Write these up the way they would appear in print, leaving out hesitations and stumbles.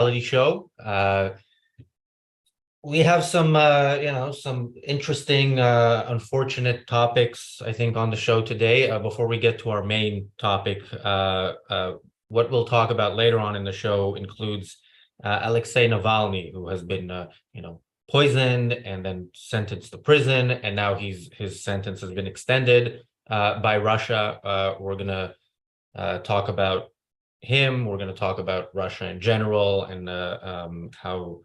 show. We have some, some interesting, unfortunate topics, I think, on the show today. Before we get to our main topic, what we'll talk about later on in the show includes Alexey Navalny, who has been, poisoned and then sentenced to prison, and now his sentence has been extended by Russia. We're gonna talk about him. We're going to talk about Russia in general and how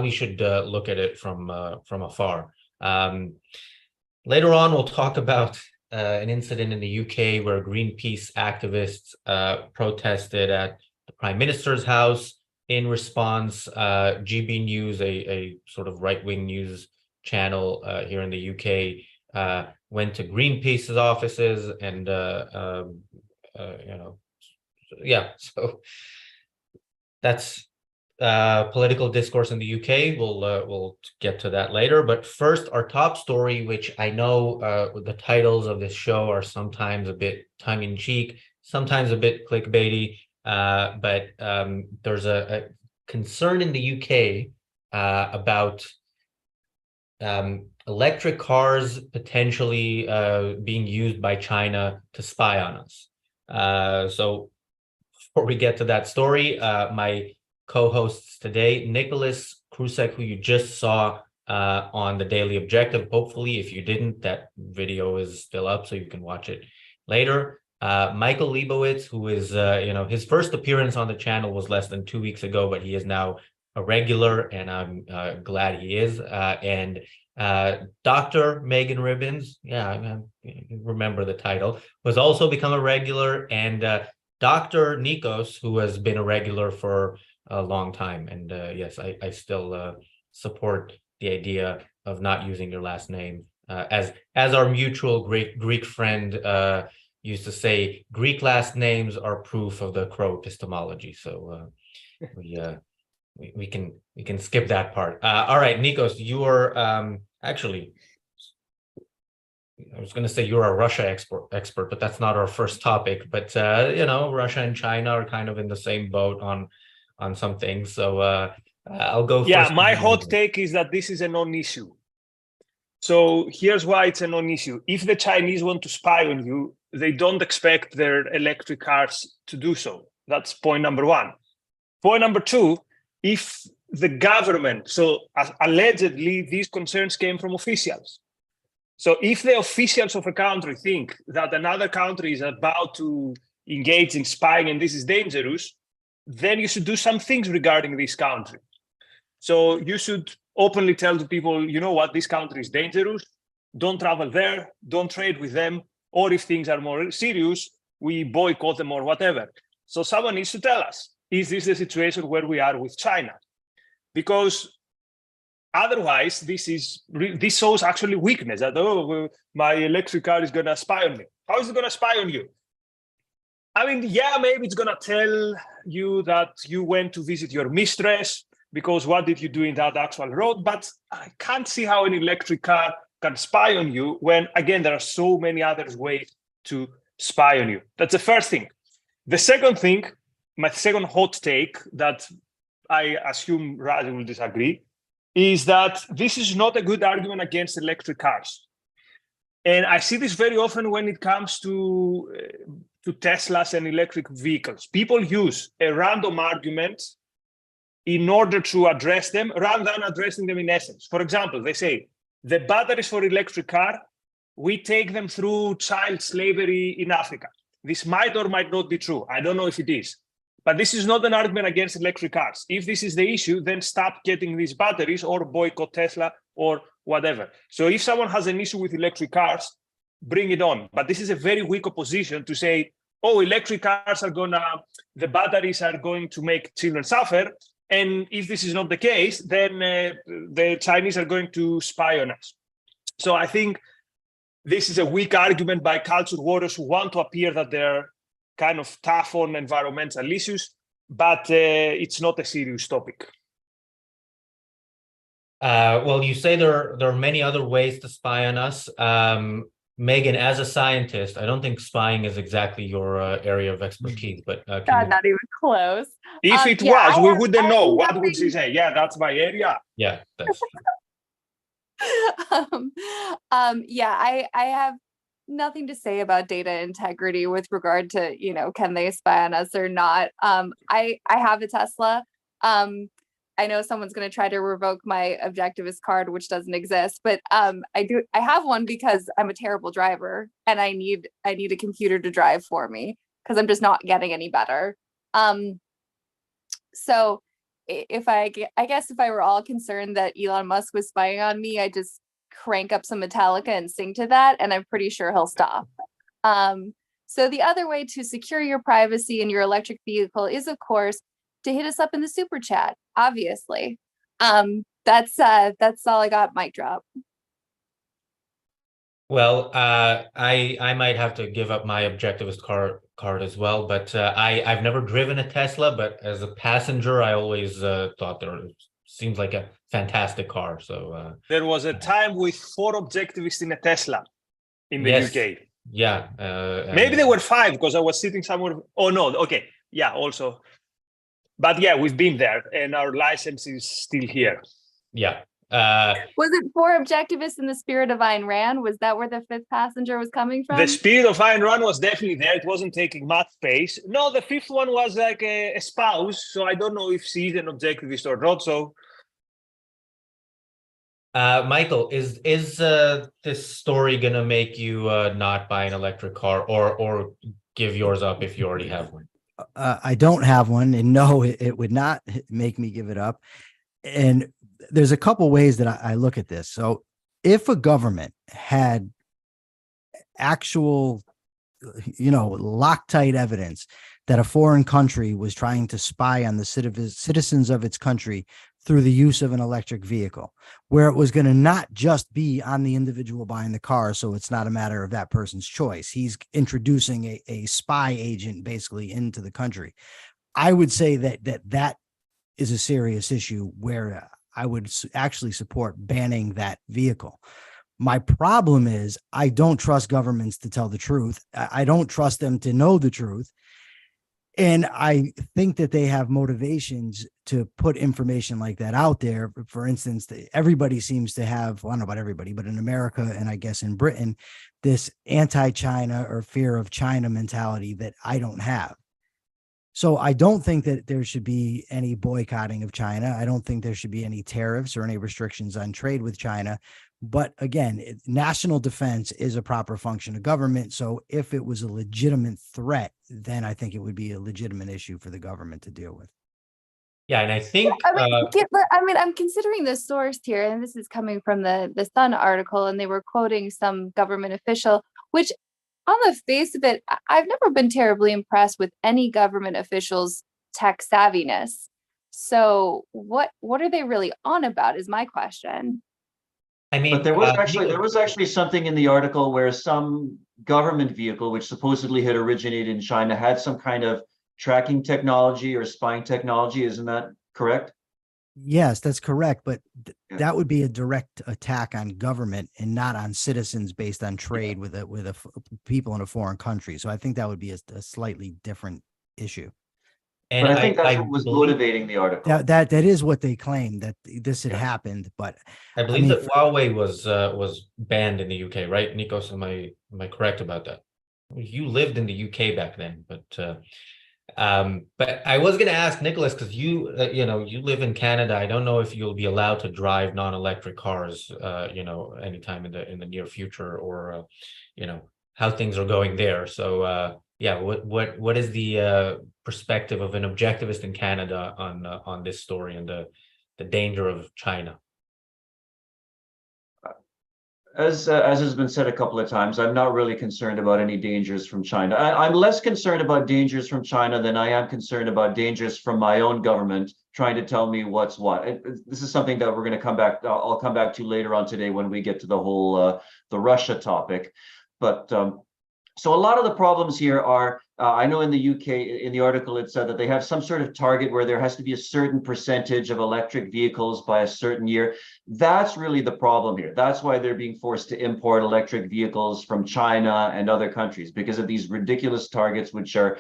we should look at it from afar. Later on, we'll talk about an incident in the UK where Greenpeace activists protested at the Prime Minister's house. In response, GB News, a sort of right-wing news channel here in the UK, went to Greenpeace's offices and, so that's political discourse in the UK. We'll get to that later. But first, our top story, which I know the titles of this show are sometimes a bit tongue-in-cheek, sometimes a bit clickbaity, but there's a concern in the UK about electric cars potentially being used by China to spy on us. So before we get to that story, my co-hosts today, Nicholas Krusek, who you just saw on the Daily Objective. Hopefully, if you didn't, that video is still up, so you can watch it later. Michael Leibowitz, who is, his first appearance on the channel was less than 2 weeks ago, but he is now a regular, and I'm glad he is. And Dr. Megan Ribbons, I remember the title, was also become a regular, and Dr. Nikos, who has been a regular for a long time. And yes, I still support the idea of not using your last name. As our mutual Greek friend used to say, Greek last names are proof of the Crow epistemology. So we can skip that part. All right, Nikos, you are actually, I was going to say you're a Russia expert, but that's not our first topic. But Russia and China are kind of in the same boat on some things. So I'll go first. Yeah, my hot take is that this is a non-issue. So here's why it's a non-issue. If the Chinese want to spy on you, they don't expect their electric cars to do so. That's point number one. Point number two, if the government, so allegedly these concerns came from officials. So if the officials of a country think that another country is about to engage in spying and this is dangerous, then you should do some things regarding this country. So you should openly tell the people, you know what, this country is dangerous, don't travel there, don't trade with them, or if things are more serious, we boycott them or whatever. So someone needs to tell us, is this the situation where we are with China? Because otherwise, this shows actually weakness, that, my electric car is going to spy on me. How is it going to spy on you? I mean, yeah, maybe it's going to tell you that you went to visit your mistress, because what did you do in that actual road? But I can't see how an electric car can spy on you when, again, there are so many other ways to spy on you. That's the first thing. The second thing, my second hot take that I assume Razi will disagree, is that this is not a good argument against electric cars. And I see this very often when it comes to Teslas and electric vehicles. People use a random argument in order to address them rather than addressing them in essence. For example, they say, the batteries for electric car, we take them through child slavery in Africa. This might or might not be true. I don't know if it is. But this is not an argument against electric cars. If this is the issue, then stop getting these batteries or boycott Tesla or whatever. So if someone has an issue with electric cars, bring it on. But this is a very weak opposition to say, oh, electric cars the batteries are going to make children suffer. And if this is not the case, then the Chinese are going to spy on us. So I think this is a weak argument by culture warriors who want to appear that they're kind of tough on environmental issues, but it's not a serious topic. Well, you say there are many other ways to spy on us. Megan, as a scientist, I don't think spying is exactly your area of expertise, but can you? Not even close. If it Yeah, was, we wouldn't I have know. What would nothing. she say? Yeah, that's my area. Yeah, that's true. Yeah, I have nothing to say about data integrity with regard to, can they spy on us or not. I have a Tesla. I know someone's going to try to revoke my objectivist card, which doesn't exist, but I have one because I'm a terrible driver and I need a computer to drive for me because I'm just not getting any better. So I guess if I were all concerned that Elon Musk was spying on me, I just crank up some Metallica and sing to that, and I'm pretty sure he'll stop. So the other way to secure your privacy in your electric vehicle is, of course, to hit us up in the super chat. Obviously, that's all I got. Mic drop. Well, I might have to give up my objectivist card as well, but I've never driven a Tesla, but as a passenger, I always thought it seems like a fantastic car. So there was a time with 4 objectivists in a Tesla in the yes, UK. Yeah, maybe there were 5 because I was sitting somewhere. Oh no, okay, yeah, also, but yeah, we've been there, and our license is still here. Yeah. Was it 4 objectivists in the spirit of Ayn Rand? Was that where the 5th passenger was coming from? The spirit of Ayn Rand was definitely there. It wasn't taking much space. No, the 5th one was like a spouse. So I don't know if she's an objectivist or not. So, Michael, is this story gonna make you not buy an electric car or give yours up if you already have one? I don't have one, and no, it would not make me give it up. And there's a couple ways that I look at this. So if a government had actual, Loctite evidence that a foreign country was trying to spy on the citizens of its country through the use of an electric vehicle, where it was going to not just be on the individual buying the car, so it's not a matter of that person's choice. He's introducing a spy agent basically into the country. I would say that is a serious issue where I would actually support banning that vehicle. My problem is I don't trust governments to tell the truth. I don't trust them to know the truth. And I think that they have motivations to put information like that out there. For instance, everybody seems to have, well, I don't know about everybody, but in America and I guess in Britain, this anti-China or fear of China mentality that I don't have. So I don't think that there should be any boycotting of China. I don't think there should be any tariffs or any restrictions on trade with China. But again, national defense is a proper function of government. So if it was a legitimate threat, then I think it would be a legitimate issue for the government to deal with. Yeah, and I think I'm considering the source here, and this is coming from the Sun article, and they were quoting some government official, which on the face of it, I've never been terribly impressed with any government officials' tech savviness. So what are they really on about is my question. I mean, but there was actually something in the article where some government vehicle, which supposedly had originated in China, had some kind of tracking technology or spying technology. Isn't that correct? Yes, that's correct. But that would be a direct attack on government and not on citizens based on trade with people in a foreign country. So I think that would be a slightly different issue. And but I think that's what was motivating the article. That is what they claim, that this had happened. But I believe that Huawei was banned in the UK, right? Nikos, am I correct about that? You lived in the UK back then, but I was going to ask Nicholas, because you live in Canada. I don't know if you'll be allowed to drive non-electric cars, anytime in the near future, or how things are going there. So yeah, what is the perspective of an objectivist in Canada on this story and the danger of China? As has been said a couple of times, I'm not really concerned about any dangers from China. I'm less concerned about dangers from China than I am concerned about dangers from my own government trying to tell me what's what. This is something that we're going to come back. I'll come back to later on today when we get to the whole the Russia topic. But So a lot of the problems here are, I know in the UK, in the article, it said that they have some sort of target where there has to be a certain percentage of electric vehicles by a certain year. That's really the problem here. That's why they're being forced to import electric vehicles from China and other countries, because of these ridiculous targets, which are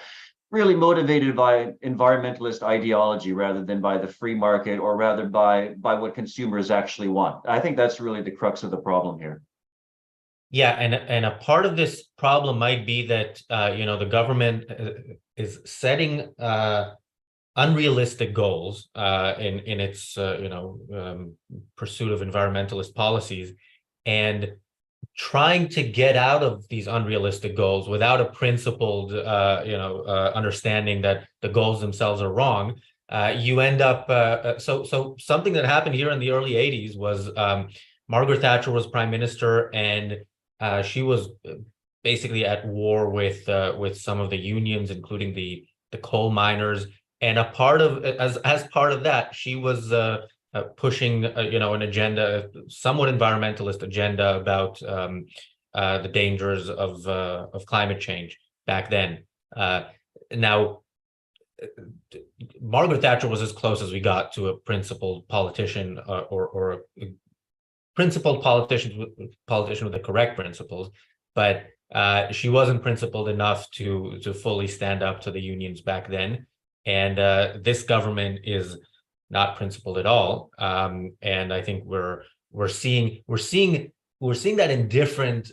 really motivated by environmentalist ideology rather than by the free market, or rather by what consumers actually want. I think that's really the crux of the problem here. Yeah, and a part of this problem might be that the government is setting unrealistic goals in its pursuit of environmentalist policies, and trying to get out of these unrealistic goals without a principled understanding that the goals themselves are wrong. You end up so something that happened here in the early 80s was Margaret Thatcher was prime minister, and she was basically at war with some of the unions, including the coal miners. And as part of that, she was pushing an agenda, somewhat environmentalist agenda, about the dangers of climate change back then. Now, Margaret Thatcher was as close as we got to a principled politician, or a principled politician with the correct principles, but she wasn't principled enough to fully stand up to the unions back then. And this government is not principled at all. And I think we're seeing that in different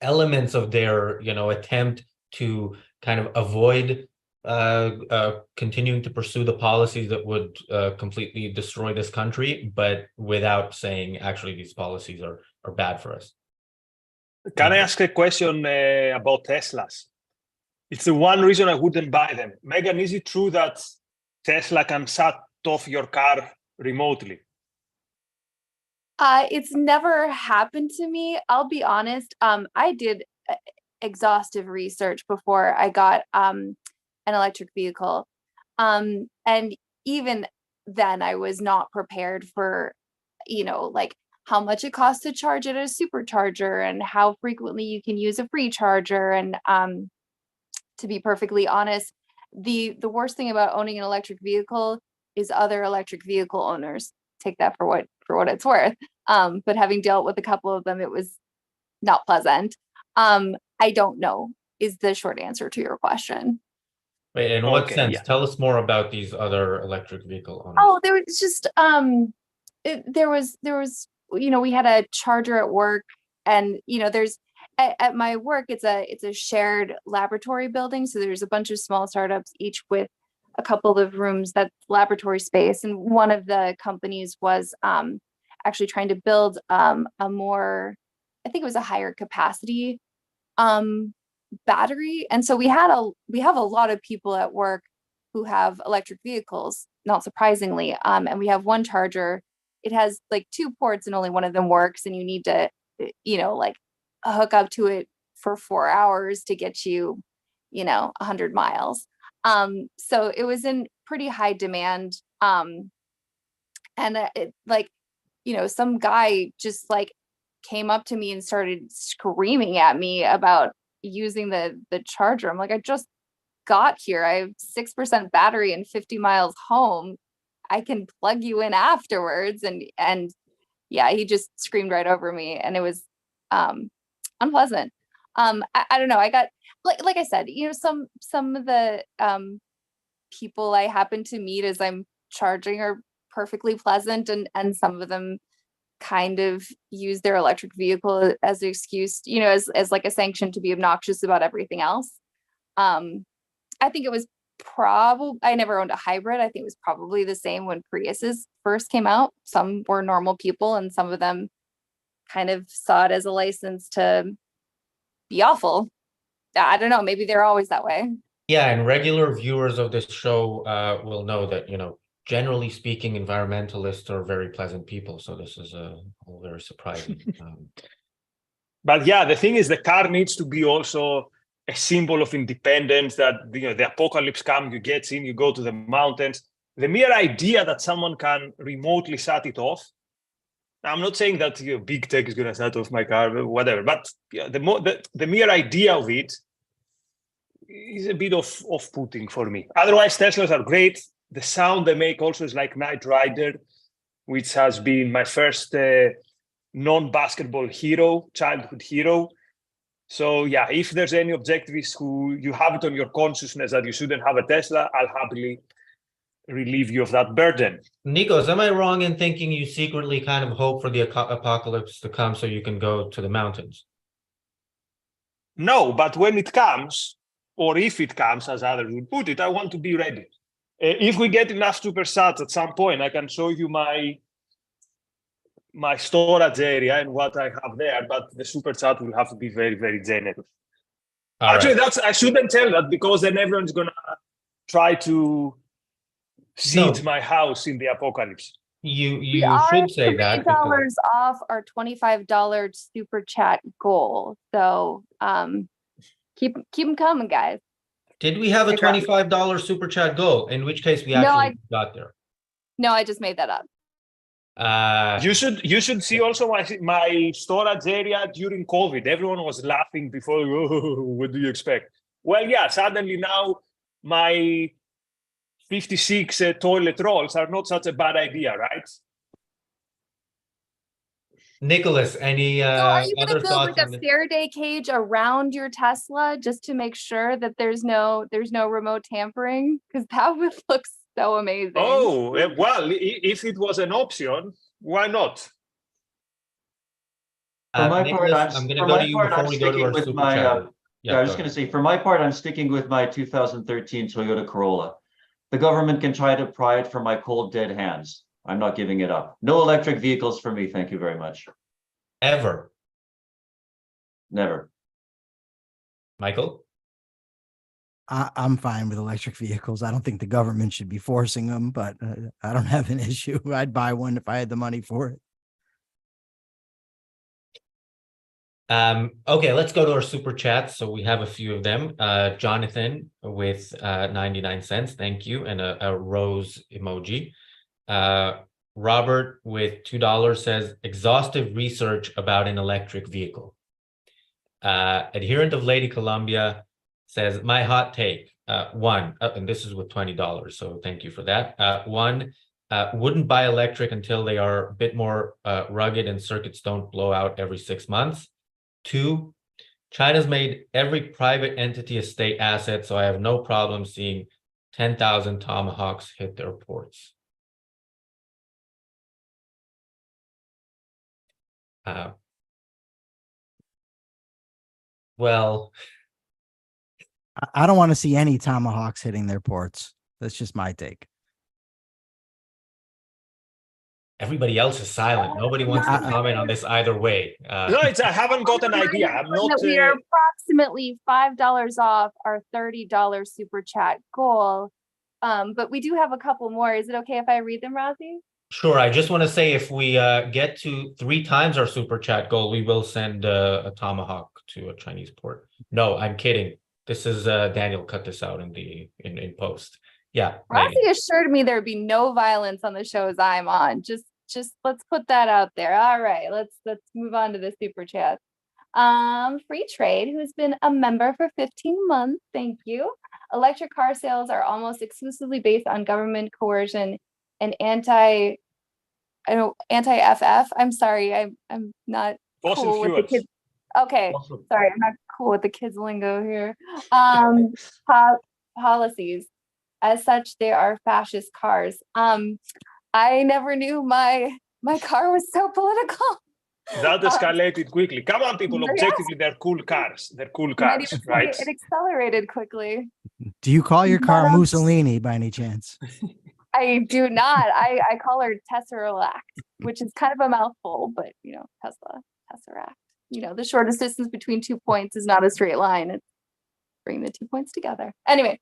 elements of their attempt to kind of avoid continuing to pursue the policies that would completely destroy this country, but without saying actually these policies are bad for us. Can I ask a question about Teslas? It's the one reason I wouldn't buy them. Megan, is it true that Tesla can shut off your car remotely? It's never happened to me. I'll be honest. I did exhaustive research before I got an electric vehicle. And even then I was not prepared for, like how much it costs to charge at a supercharger and how frequently you can use a free charger. And to be perfectly honest, the worst thing about owning an electric vehicle is other electric vehicle owners. Take that for what it's worth. But having dealt with a couple of them, it was not pleasant. I don't know is the short answer to your question. Wait, in what sense? Yeah. Tell us more about these other electric vehicle owners. Oh, there was just there was we had a charger at work, and there's at my work it's a shared laboratory building, so there's a bunch of small startups, each with a couple of rooms that's laboratory space, and one of the companies was actually trying to build a more, I think it was a higher capacity battery. And so we have a lot of people at work who have electric vehicles, not surprisingly. And we have one charger. It has like 2 ports and only one of them works, and you need to, like hook up to it for 4 hours to get you, 100 miles. So it was in pretty high demand. And some guy just like came up to me and started screaming at me about using the charger. I'm like, I just got here. I have 6% battery and 50 miles home. I can plug you in afterwards. And yeah, he just screamed right over me, and it was unpleasant. I don't know. I got like I said, some of the people I happen to meet as I'm charging are perfectly pleasant, and some of them kind of use their electric vehicle as an excuse, as like a sanction to be obnoxious about everything else. I think it was I never owned a hybrid. I think it was probably the same when Priuses first came out. Some were normal people, and some of them kind of saw it as a license to be awful. I don't know. Maybe they're always that way. Yeah, and regular viewers of this show will know that, generally speaking, environmentalists are very pleasant people. So this is all very surprising. But yeah, the thing is, the car needs to be also a symbol of independence, that the apocalypse comes, you get in, you go to the mountains. The mere idea that someone can remotely shut it off, I'm not saying that big tech is going to shut off my car, whatever. But the mere idea of it is a bit of off-putting for me. Otherwise, Teslas are great. The sound they make also is like Knight Rider, which has been my first non-basketball hero, childhood hero. So yeah, if there's any objectivists who you have it on your consciousness that you shouldn't have a Tesla, I'll happily relieve you of that burden. Nikos, am I wrong in thinking you secretly kind of hope for the apocalypse to come so you can go to the mountains? No, but when it comes, or if it comes, as others would put it, I want to be ready. If we get enough supersats at some point, I can show you my storage area and what I have there, but the superchat will have to be very, very generous. Actually, I shouldn't tell that, because then everyone's gonna try to siege my house in the apocalypse. You should say that. $3 off our $25 super chat goal. So keep them coming, guys. Did we have a $25 super chat goal? In which case we actually got there. No, I just made that up. You should see also my storage area during COVID. Everyone was laughing before. Oh, what do you expect? Well, yeah, suddenly now my 56 toilet rolls are not such a bad idea, right? Nicholas, any are you going other to build thoughts like a Faraday cage around your Tesla just to make sure that there's no remote tampering? Because that would look so amazing. Oh, well, if it was an option, why not? For my Nicholas, part, I'm going to go to you before we go to our super chat. I was just going to say, for my part, I'm sticking with my 2013 Toyota Corolla. The government can try to pry it from my cold, dead hands. I'm not giving it up. No electric vehicles for me. Thank you very much. Ever. Never. Michael? I'm fine with electric vehicles. I don't think the government should be forcing them, but I don't have an issue. I'd buy one if I had the money for it. Okay, let's go to our super chats. So we have a few of them. Jonathan with 99 cents, thank you, and a rose emoji. Robert with $2 says exhaustive research about an electric vehicle. Adherent of Lady Columbia says my hot take. And this is with $20, so thank you for that. One, wouldn't buy electric until they are a bit more rugged and circuits don't blow out every 6 months. Two, China's made every private entity a state asset, so I have no problem seeing 10,000 Tomahawks hit their ports. Well, I don't want to see any Tomahawks hitting their ports. That's just my take. everybody else is silent. Nobody wants to comment on this either way. No, I haven't got an idea. I'm not. We are approximately $5 off our $30 super chat goal, but we do have a couple more. Is it okay if I read them, Razi? Sure. I just want to say if we get to 3 times our super chat goal, we will send a Tomahawk to a Chinese port. No, I'm kidding. This is Daniel cut this out in post. Yeah. Razi assured me there'd be no violence on the shows I'm on. Just let's put that out there. All right, let's move on to the super chat. Free Trade, who's been a member for 15 months. Thank you. Electric car sales are almost exclusively based on government coercion and anti-FF. I'm sorry, I'm not cool with the kids. Okay, sorry, I'm not cool with the kids lingo here. Policies. As such, they are fascist cars. I never knew my car was so political. That escalated quickly. Come on, people. Objectively, they're cool cars. They're cool cars, right? It accelerated quickly. Do you call your car Mussolini by any chance? I do not. I call her Tesseract, which is kind of a mouthful, but Tesla, Tesseract. The shortest distance between 2 points is not a straight line. It's bring the 2 points together. Anyway,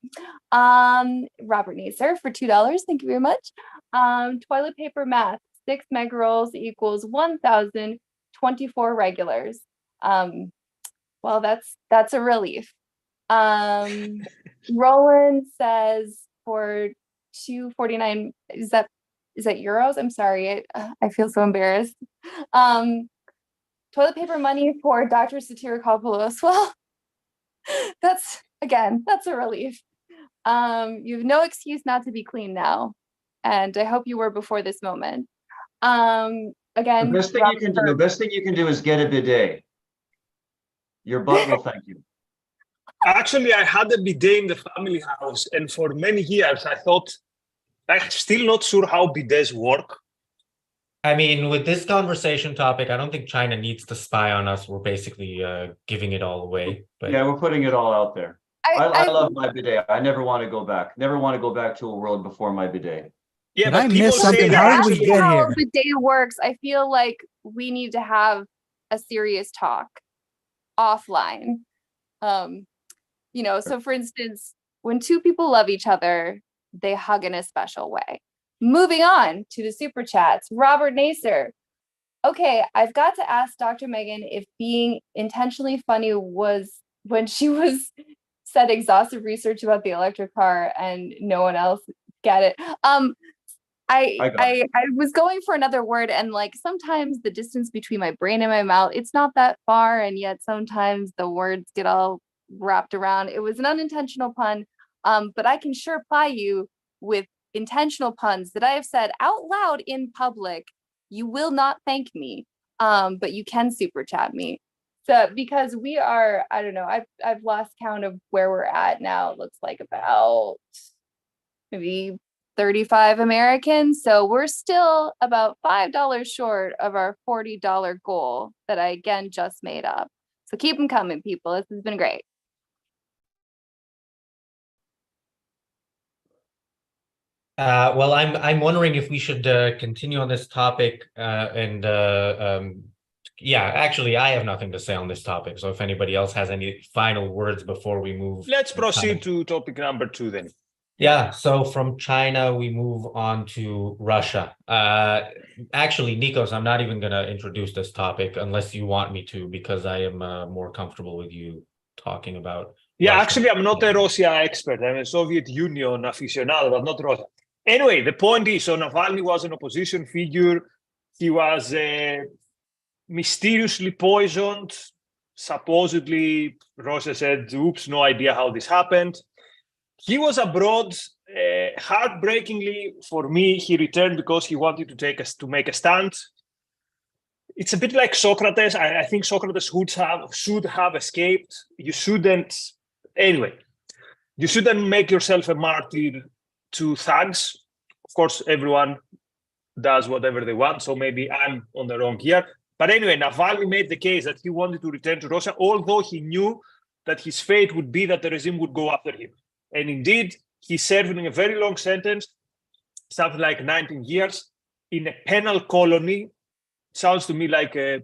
Robert Naser for $2. Thank you very much. Toilet paper math. 6 mega rolls equals 1,024 regulars. Well, that's a relief. Roland says for $2.49, is that is that euros? I'm sorry, I feel so embarrassed. Toilet paper money for Dr. Sotirakopoulos. Well, that's a relief. You have no excuse not to be clean now, and I hope you were before this moment. Again, the best thing you can do is get a bidet. Your butt will thank you. Actually, I had a bidet in the family house, and for many years I thought, I'm still not sure how bidets work. I mean, with this conversation topic, I don't think China needs to spy on us. We're basically giving it all away. But yeah, we're putting it all out there. I love my bidet. I never want to go back. Never want to go back to a world before my bidet. Yeah, but I missed something. How did we get here? How the day works. I feel like we need to have a serious talk offline. So for instance, when two people love each other, they hug in a special way. Moving on to the super chats, Robert Naser. Okay, I've got to ask Dr. Megan if being intentionally funny was when she was said exhaustive research about the electric car and no one else get it. I was going for another word, and like sometimes the distance between my brain and my mouth, it's not that far, and yet sometimes the words get all wrapped around. It was an unintentional pun, but I can sure ply you with intentional puns that I have said out loud in public. You will not thank me, but you can super chat me. So because we are, I don't know, I've lost count of where we're at now. It looks like about maybe 35 Americans. So we're still about $5 short of our $40 goal that I again just made up. So keep them coming, people. This has been great. Well, I'm wondering if we should continue on this topic, yeah, actually, I have nothing to say on this topic. So if anybody else has any final words before we move, let's proceed to topic number 2 then. Yeah, so from China, we move on to Russia. Actually, Nikos, I'm not even going to introduce this topic unless you want me to, because I am more comfortable with you talking about. Yeah, Russia. actually, I'm not a Russia expert. I'm a Soviet Union aficionado, but not Russia. Anyway, the point is, so Navalny was an opposition figure. He was mysteriously poisoned. Supposedly, Russia said, oops, no idea how this happened. He was abroad. Heartbreakingly, for me, he returned because he wanted to make a stand. It's a bit like Socrates. I think Socrates should have escaped. You shouldn't make yourself a martyr to thugs. Of course, everyone does whatever they want, so maybe I'm on the wrong here. But anyway, Navalny made the case that he wanted to return to Russia, although he knew that his fate would be that the regime would go after him. And indeed, he served in a very long sentence, something like 19 years, in a penal colony. Sounds to me like a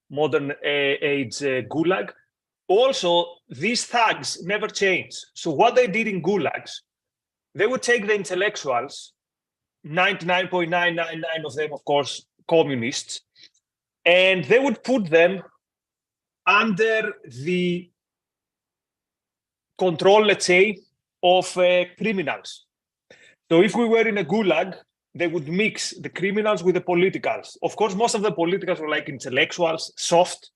modern age gulag. Also, these thugs never changed. So what they did in gulags, they would take the intellectuals, 99.999 of them, of course, communists, and they would put them under the control, let's say, of criminals. So if we were in a gulag, they would mix the criminals with the politicals. Of course, most of the politicals were like intellectuals, soft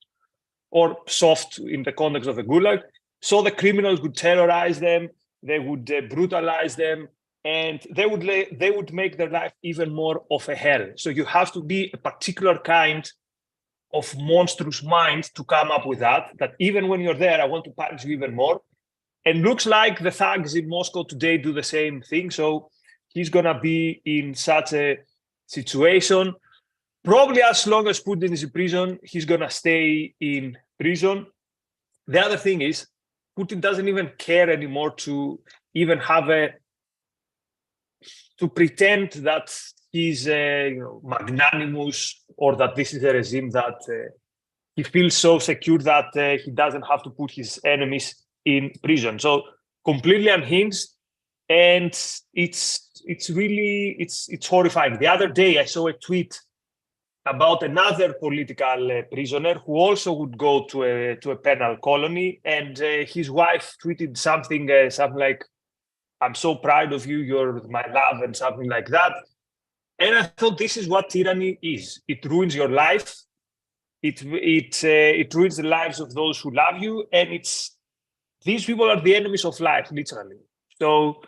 in the context of a gulag. So the criminals would terrorize them, they would brutalize them, and they would make their life even more of a hell. So you have to be a particular kind of monstrous mind to come up with that even when you're there, I want to punish you even more. And looks like the thugs in Moscow today do the same thing. So he's going to be in such a situation. Probably as long as Putin is in prison, he's going to stay in prison. The other thing is, Putin doesn't even care anymore to even have to pretend that he's magnanimous, or that this is a regime that he feels so secure that he doesn't have to put his enemies in prison. So completely unhinged, and it's really horrifying. The other day I saw a tweet about another political prisoner who also would go to a penal colony, and his wife tweeted something like, "I'm so proud of you, you're my love," and something like that. And I thought this is what tyranny is. It ruins your life. It ruins the lives of those who love you, and these people are the enemies of life, literally. So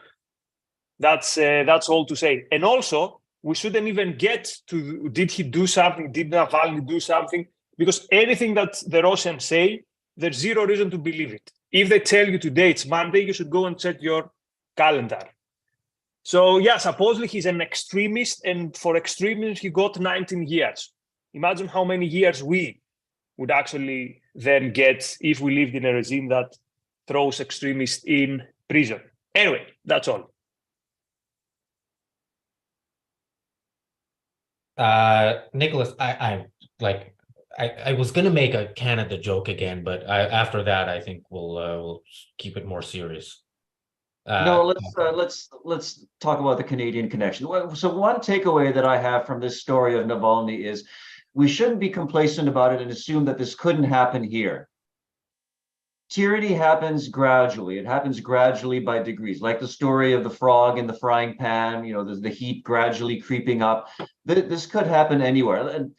that's all to say. And also, we shouldn't even get to did he do something? Did Navalny do something? Because anything that the Russians say, there's zero reason to believe it. If they tell you today it's Monday, you should go and check your calendar. So yeah, supposedly he's an extremist, and for extremism he got 19 years. Imagine how many years we would actually then get if we lived in a regime that throws extremists in prison. Anyway, that's all. Nicholas, I was gonna make a Canada joke again, but after that, I think we'll keep it more serious. No, let's talk about the Canadian connection. So one takeaway that I have from this story of Navalny is we shouldn't be complacent about it and assume that this couldn't happen here. Tyranny happens gradually. It happens gradually by degrees, like the story of the frog in the frying pan, the heat gradually creeping up. This could happen anywhere. And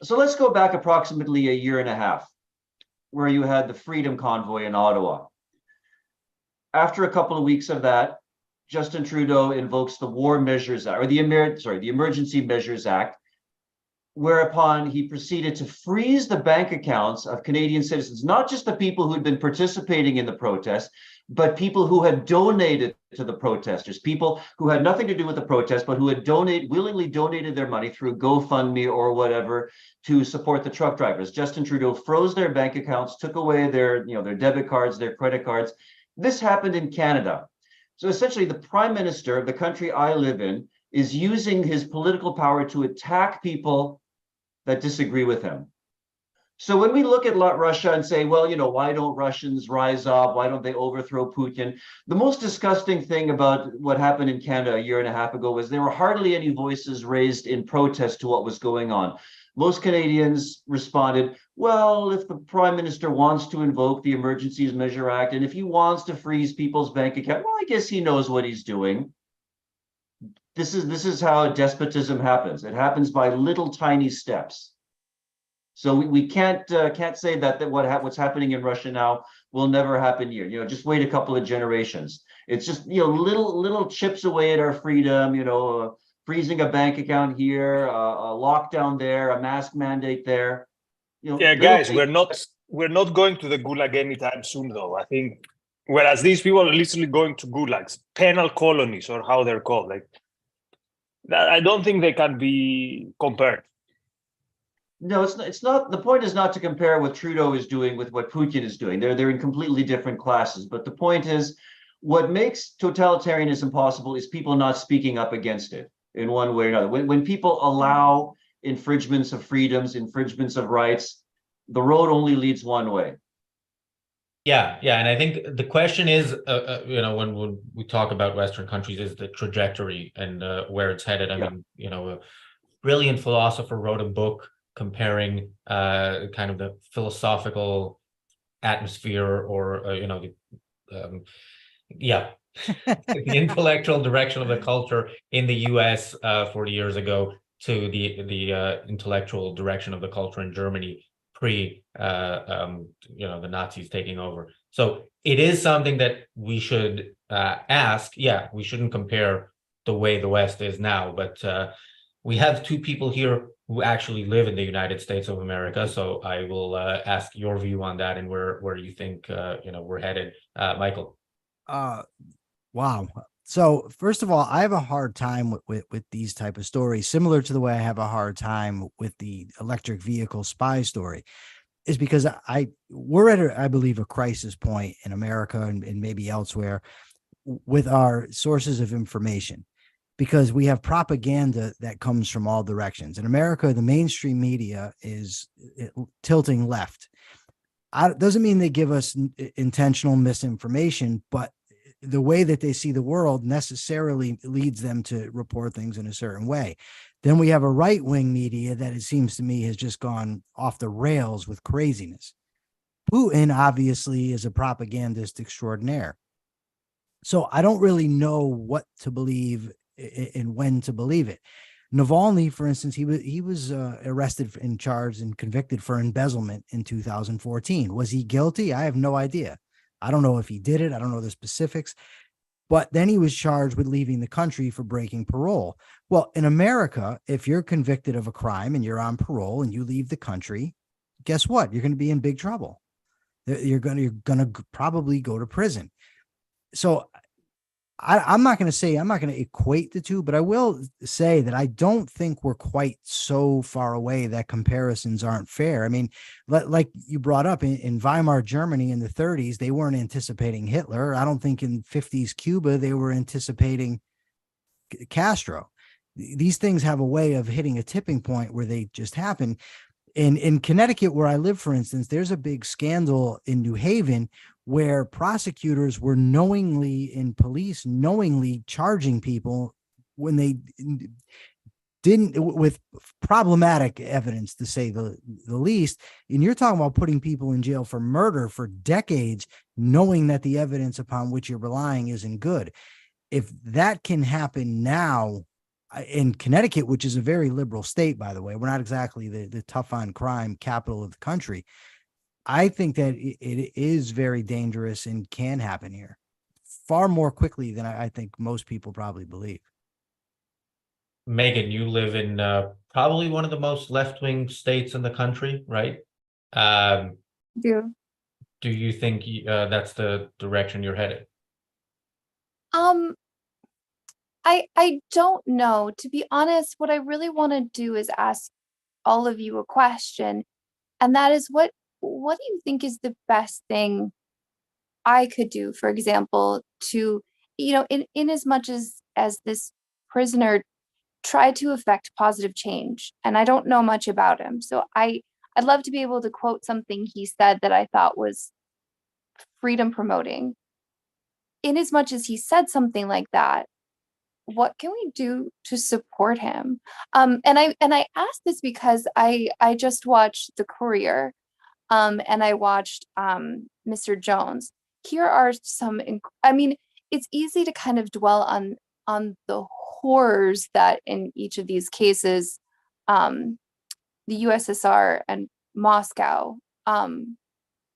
so let's go back approximately a year and a half, where you had the Freedom Convoy in Ottawa. After a couple of weeks of that, Justin Trudeau invokes the War Measures Act, or the Emergency Measures Act, whereupon he proceeded to freeze the bank accounts of Canadian citizens, not just the people who'd been participating in the protest, but people who had donated to the protesters, people who had nothing to do with the protest, but who had willingly donated their money through GoFundMe or whatever to support the truck drivers. Justin Trudeau froze their bank accounts, took away their debit cards, their credit cards. This happened in Canada. So essentially, the Prime Minister of the country I live in is using his political power to attack people that disagree with him. So when we look at Russia and say, well, why don't Russians rise up? Why don't they overthrow Putin? The most disgusting thing about what happened in Canada a year and a half ago was there were hardly any voices raised in protest to what was going on. Most Canadians responded, well, if the Prime Minister wants to invoke the Emergencies Measure Act, and if he wants to freeze people's bank account, well, I guess he knows what he's doing. This is how despotism happens. It happens by little tiny steps. So we can't say that what's happening in Russia now will never happen here. Just wait a couple of generations. It's just little chips away at our freedom. Freezing a bank account here, a lockdown there, a mask mandate there. Yeah, guys, we're not going to the gulag anytime soon, though. I think, whereas these people are literally going to gulags, penal colonies, or how they're called. I don't think they can be compared. No, it's not. The point is not to compare what Trudeau is doing with what Putin is doing. They're in completely different classes. But the point is, what makes totalitarianism possible is people not speaking up against it in one way or another. When people allow infringements of freedoms, infringements of rights, the road only leads one way. Yeah, and I think the question is, when we talk about Western countries, is the trajectory and where it's headed. I mean, a brilliant philosopher wrote a book comparing kind of the philosophical atmosphere, or the intellectual direction of the culture in the U.S. 40 years ago to the intellectual direction of the culture in Germany pre the Nazis taking over. So it is something that we should ask. Yeah, we shouldn't compare the way the West is now, but we have two people here who actually live in the United States of America. So I will ask your view on that and where you think we're headed, Michael. Wow. So first of all, I have a hard time with these type of stories, similar to the way I have a hard time with the electric vehicle spy story, is because we're at, I believe, a crisis point in America and maybe elsewhere with our sources of information, because we have propaganda that comes from all directions. In America, the mainstream media is tilting left. Doesn't mean they give us intentional misinformation, but the way that they see the world necessarily leads them to report things in a certain way. Then we have a right-wing media that, it seems to me, has just gone off the rails with craziness. Putin obviously is a propagandist extraordinaire. So I don't really know what to believe and when to believe it. Navalny, for instance, he was arrested and charged and convicted for embezzlement in 2014. Was he guilty? I have no idea. I don't know if he did it. I don't know the specifics. But then he was charged with leaving the country for breaking parole. Well, in America, if you're convicted of a crime and you're on parole and you leave the country, guess what? You're going to be in big trouble. You're going to probably go to prison. So I'm not going to equate the two, but I will say that I don't think we're quite so far away that comparisons aren't fair. I mean, like you brought up in Weimar Germany in the 30s, they weren't anticipating Hitler. I don't think in 50s Cuba, they were anticipating Castro. These things have a way of hitting a tipping point where they just happen. In Connecticut, where I live, for instance, there's a big scandal in New Haven where prosecutors were police knowingly charging people when they didn't, with problematic evidence, to say the least. And you're talking about putting people in jail for murder for decades, knowing that the evidence upon which you're relying isn't good. If that can happen now in Connecticut, which is a very liberal state, by the way, we're not exactly the tough on crime capital of the country. I think that it is very dangerous and can happen here far more quickly than I think most people probably believe. Megan, you live in probably one of the most left-wing states in the country, right? Yeah. Do you think that's the direction you're headed? I don't know. To be honest, what I really want to do is ask all of you a question, and that is what do you think is the best thing I could do, for example, to, in as much as this prisoner tried to affect positive change, and I don't know much about him, so I'd love to be able to quote something he said that I thought was freedom promoting. In as much as he said something like that, what can we do to support him? And I asked this because I just watched The Courier, and I watched Mr. Jones. Here are some. I mean, it's easy to kind of dwell on the horrors that in each of these cases, the USSR and Moscow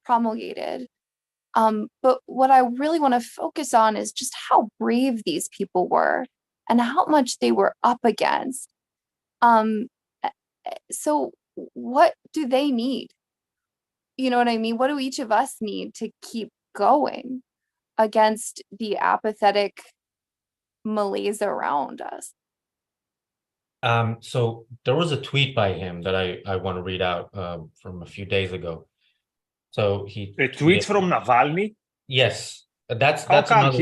promulgated. But what I really want to focus on is just how brave these people were and how much they were up against. So what do they need? You know what I mean? What do each of us need to keep going against the apathetic malaise around us? So there was a tweet by him that I want to read out from a few days ago. So a tweet from Navalny? Yes, that's come? another.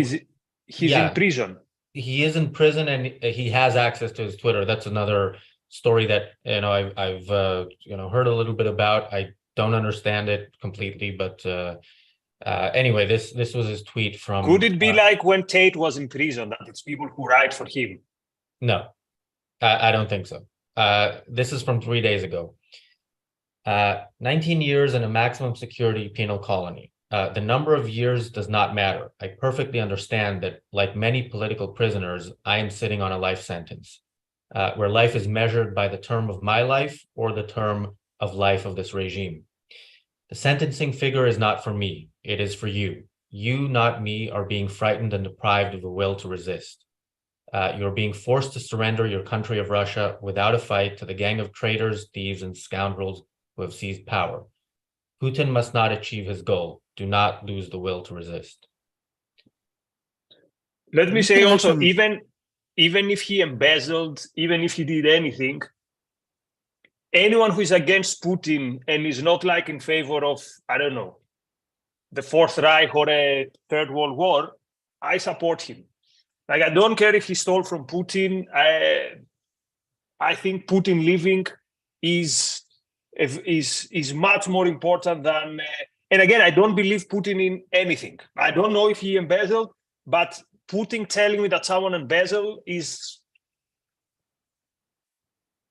He's in prison. He is in prison and he has access to his Twitter. That's another story that I've heard a little bit about. I don't understand it completely, but anyway, this was his tweet from. Could it be like when Tate was in prison, that it's people who write for him? No, I don't think so. This is from 3 days ago. 19 years in a maximum security penal colony. The number of years does not matter. I perfectly understand that, like many political prisoners, I am sitting on a life sentence, where life is measured by the term of my life or the term of life of this regime. The sentencing figure is not for me. It is for you. You, not me, are being frightened and deprived of the will to resist. You're being forced to surrender your country of Russia without a fight to the gang of traitors, thieves, and scoundrels who have seized power. Putin must not achieve his goal. Do not lose the will to resist. Let me say also, even if he embezzled, even if he did anything, anyone who is against Putin and is not like in favor of, I don't know, the Fourth Reich or a Third World War, I support him. Like, I don't care if he stole from Putin. I think Putin living is much more important than. And again, I don't believe Putin in anything. I don't know if he embezzled, but Putin telling me that someone embezzled is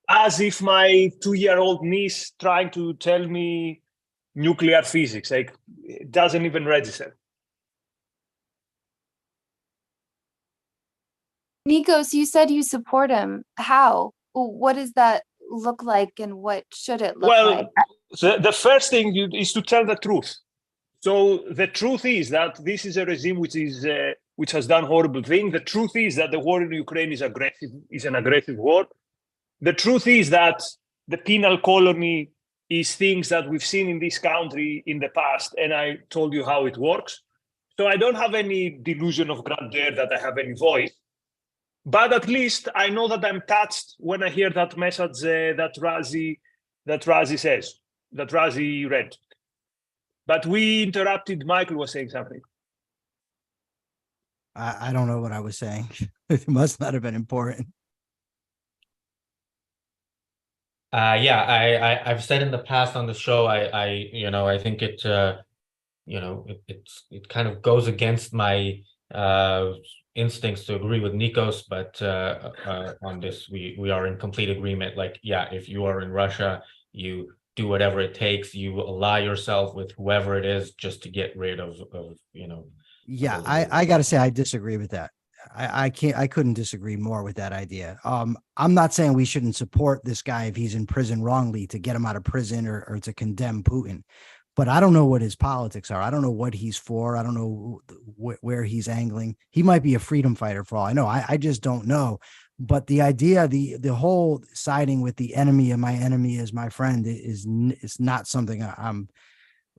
as if my 2-year-old niece trying to tell me nuclear physics. Like, it doesn't even register. Nikos, you said you support him. How? what does that look like, and what should it look Well, like? so the first thing is to tell the truth. So the truth is that this is a regime which has done horrible things. The truth is that the war in Ukraine is an aggressive war. The truth is that the penal colony is things that we've seen in this country in the past, and I told you how it works. So I don't have any delusion of grandeur that I have any voice, but at least I know that I'm touched when I hear that message that Razi read. But we interrupted. Michael was saying something. I don't know what I was saying. It must not have been important. I've said in the past on the show, I think it kind of goes against my instincts to agree with Nikos, but on this we are in complete agreement. Like, yeah, if you are in Russia, you do whatever it takes, you ally yourself with whoever it is just to get rid of Yeah, I gotta say I disagree with that. I couldn't disagree more with that idea. I'm not saying we shouldn't support this guy if he's in prison wrongly, to get him out of prison or to condemn Putin. But I don't know what his politics are. I don't know what he's for. I don't know where he's angling. He might be a freedom fighter for all I know. I just don't know. But the idea, the whole siding with the enemy and my enemy is my friend is not something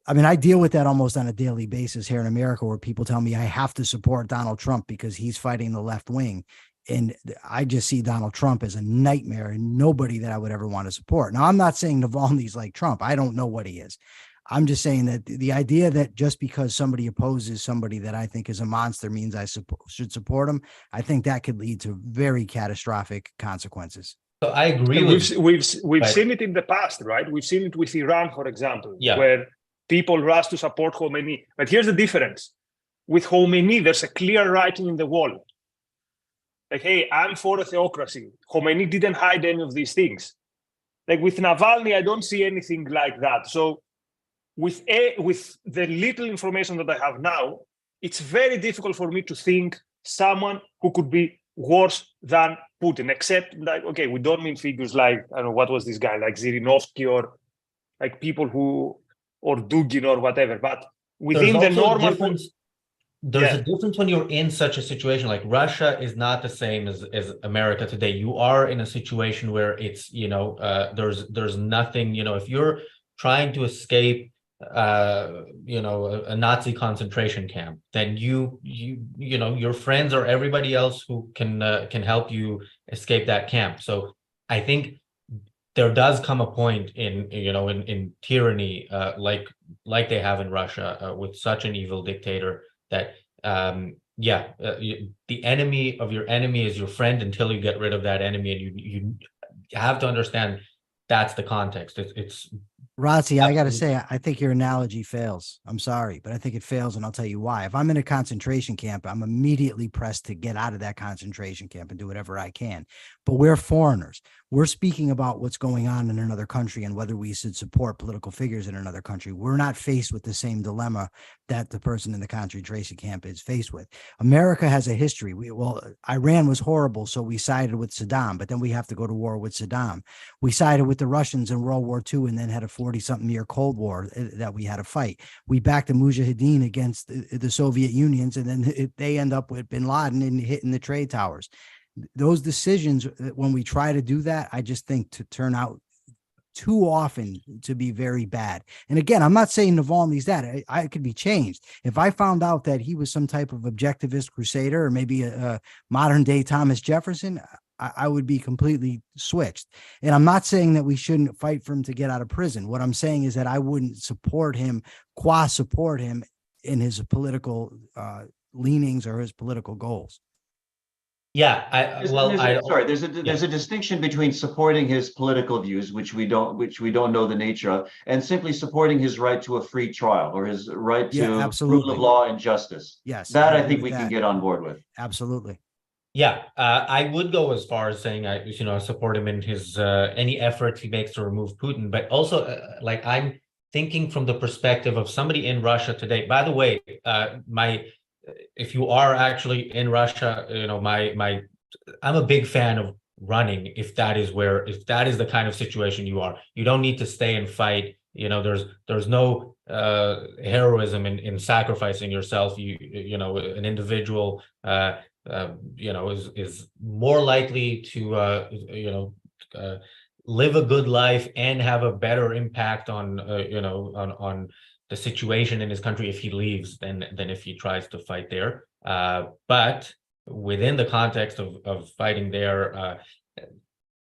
I deal with that almost on a daily basis here in America, where people tell me I have to support Donald Trump because he's fighting the left wing. And I just see Donald Trump as a nightmare and nobody that I would ever want to support. Now, I'm not saying Navalny's like Trump. I don't know what he is. I'm just saying that the idea that just because somebody opposes somebody that I think is a monster means I should support him, I think that could lead to very catastrophic consequences. So I agree we've seen it in the past, right? We've seen it with Iran, for example, where people rush to support Khomeini. But here's the difference. With Khomeini, there's a clear writing in the wall. Like, hey, I'm for a theocracy. Khomeini didn't hide any of these things. Like with Navalny, I don't see anything like that. So with the little information that I have now, it's very difficult for me to think someone who could be worse than Putin, except like, okay, we don't mean figures like, I don't know, what was this guy, like Zhirinovsky, or like people who, or Dugin or whatever, but within the normal... There's a difference when you're in such a situation. Like Russia is not the same as America today. You are in a situation where it's, there's nothing, if you're trying to escape a Nazi concentration camp, then your friends or everybody else who can help you escape that camp. So I think there does come a point in tyranny like they have in Russia with such an evil dictator that the enemy of your enemy is your friend until you get rid of that enemy, and you have to understand that's the context. It's Razi, I got to say, I think your analogy fails. I'm sorry, but I think it fails, and I'll tell you why. If I'm in a concentration camp, I'm immediately pressed to get out of that concentration camp and do whatever I can. But we're foreigners. We're speaking about what's going on in another country and whether we should support political figures in another country. We're not faced with the same dilemma that the person in the concentration camp is faced with. America has a history. Iran was horrible, so we sided with Saddam, but then we have to go to war with Saddam. We sided with the Russians in World War II and then had a 40-something year Cold War that we had to fight. We backed the Mujahideen against the Soviet Unions, and then they end up with bin Laden and hitting the trade towers. Those decisions, when we try to do that, I just think to turn out too often to be very bad. And again, I'm not saying Navalny's that. I could be changed. If I found out that he was some type of objectivist crusader or maybe a modern day Thomas Jefferson, I would be completely switched. And I'm not saying that we shouldn't fight for him to get out of prison. What I'm saying is that I wouldn't support him in his political leanings or his political goals. There's a distinction between supporting his political views, which we don't know the nature of, and simply supporting his right to a free trial or his right to rule of law and justice. Yes, that I think we can get on board with. Absolutely. Yeah, I would go as far as saying I support him in his any efforts he makes to remove Putin, but also I'm thinking from the perspective of somebody in Russia today. By the way, if you are actually in Russia, I'm a big fan of running if that is the kind of situation you are. You don't need to stay and fight. There's no heroism in sacrificing yourself. An individual is more likely to live a good life and have a better impact on on the situation in his country if he leaves than if he tries to fight there. But within the context of fighting there,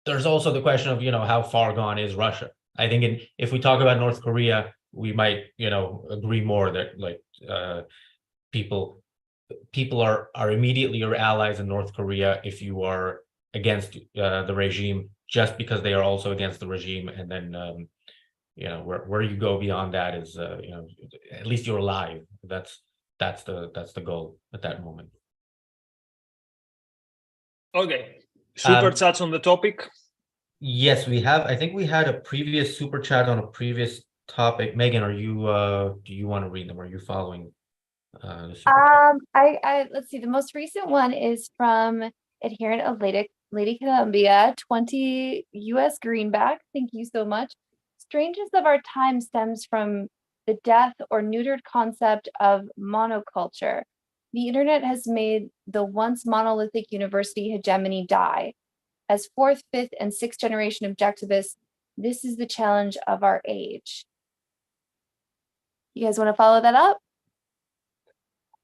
there's also the question of how far gone is Russia. I think if we talk about North Korea, we might agree more that people are immediately your allies in North Korea if you are against the regime, just because they are also against the regime, and then where you go beyond that is at least you're alive. That's the goal at that moment. Okay, super chats on the topic. Yes, we have. I think we had a previous super chat on a previous topic. Megan, do you want to read them? Are you following the super chat? Let's see. The most recent one is from adherent of Lady Columbia, 20 US greenback. Thank you so much. Strangeness of our time stems from the death or neutered concept of monoculture. The internet has made the once monolithic university hegemony die. As fourth, fifth, and sixth generation objectivists, this is the challenge of our age. You guys want to follow that up?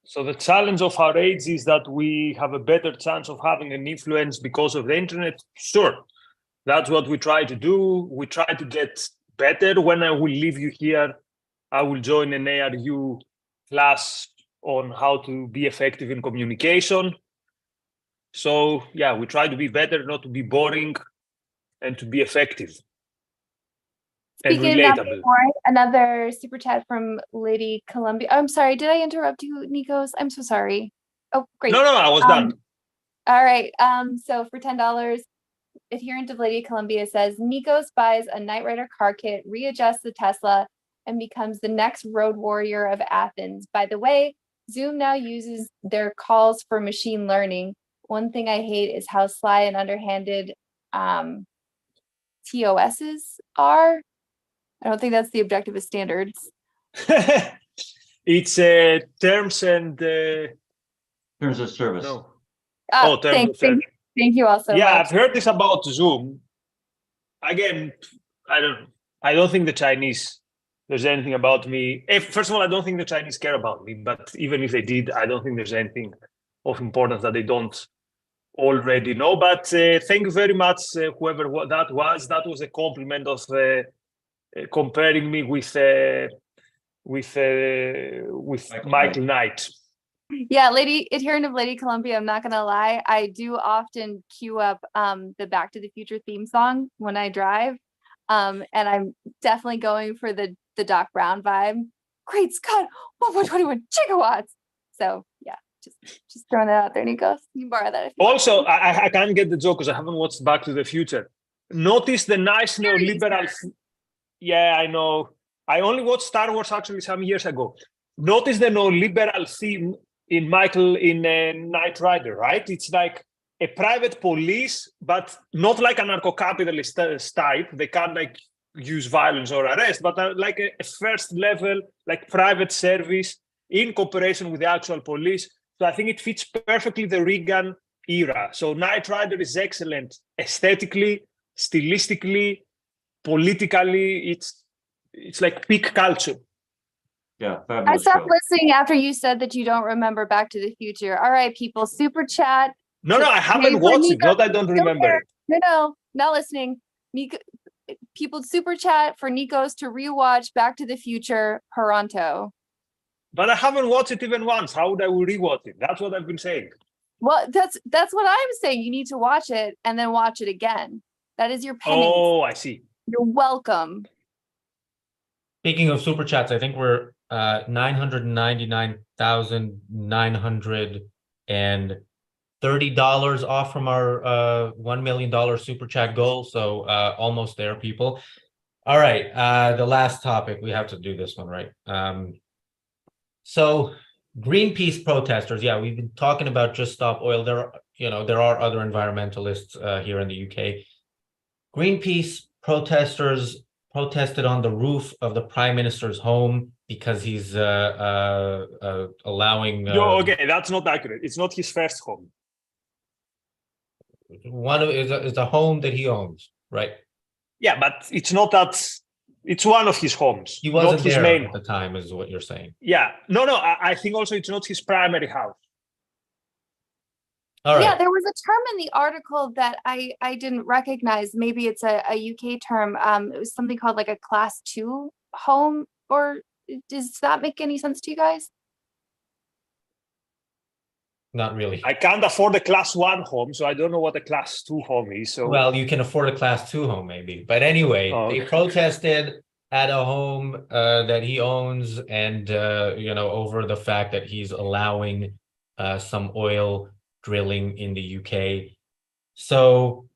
So the challenge of our age is that we have a better chance of having an influence because of the internet. Sure, that's what we try to do. We try to get better. When I will leave you here, I will join an ARU class on how to be effective in communication. So yeah, we try to be better, not to be boring, and to be effective. Speaking of not being boring, another super chat from Lady Columbia. I'm sorry, did I interrupt you, Nikos? I'm so sorry. Oh, great. No, I was done. All right. So for $10, adherent of Lady Columbia says Nikos buys a Knight Rider car kit, readjusts the Tesla, and becomes the next road warrior of Athens. By the way, Zoom now uses their calls for machine learning. One thing I hate is how sly and underhanded TOSs are. I don't think that's the objectivist standards. It's terms and terms of service. No. Terms of service. Thank you also. Yeah, much. I've heard this about Zoom. Again, I don't think the Chinese. There's anything about me. First of all, I don't think the Chinese care about me. But even if they did, I don't think there's anything of importance that they don't already know. But thank you very much, whoever that was. That was a compliment of comparing me with Michael Knight. Yeah, adherent of Lady Columbia, I'm not gonna lie, I do often queue up the Back to the Future theme song when I drive, and I'm definitely going for the Doc Brown vibe. Great Scott, 1.21 gigawatts. So yeah, just throwing that out there, Nikos. You can borrow that if you also want. I can't get the joke because I haven't watched Back to the Future. Notice the nice neoliberal. Yeah, I know. I only watched Star Wars actually some years ago. Notice the neoliberal theme in Knight Rider, right? It's like a private police, but not like an anarcho-capitalist type. They can't use violence or arrest, but like a first level, like private service in cooperation with the actual police. So I think it fits perfectly the Reagan era. So Knight Rider is excellent aesthetically, stylistically, politically. It's like peak culture. Yeah, I stopped listening after you said that you don't remember Back to the Future. All right, people, super chat. No, I haven't watched it. Not I don't remember it. No, not listening. People super chat for Nikos to rewatch Back to the Future Toronto. But I haven't watched it even once. How would I rewatch it? That's what I've been saying. Well, that's what I'm saying. You need to watch it and then watch it again. That is your penance. Oh, I see. You're welcome. Speaking of super chats, I think we're $999,930 off from our $1 million super chat goal. So almost there, people. All right, the last topic. We have to do this one, right? So Greenpeace protesters, yeah, we've been talking about Just Stop Oil. There are other environmentalists here in the UK. Greenpeace protesters protested on the roof of the Prime Minister's home because he's allowing. Okay, that's not accurate. It's not his first home. One of is a home that he owns, right? Yeah, but it's not that. It's one of his homes. He wasn't not his there main at the time, is what you're saying. Yeah, no. I think also it's not his primary house. All right. Yeah, there was a term in the article that I didn't recognize. Maybe it's a UK term. It was something called like a class 2 home, or does that make any sense to you guys? Not really. I can't afford a class 1 home, so I don't know what a class 2 home is. So Well, you can afford a class 2 home, maybe. But anyway, okay. They protested at a home that he owns, and over the fact that he's allowing some oil drilling in the UK. So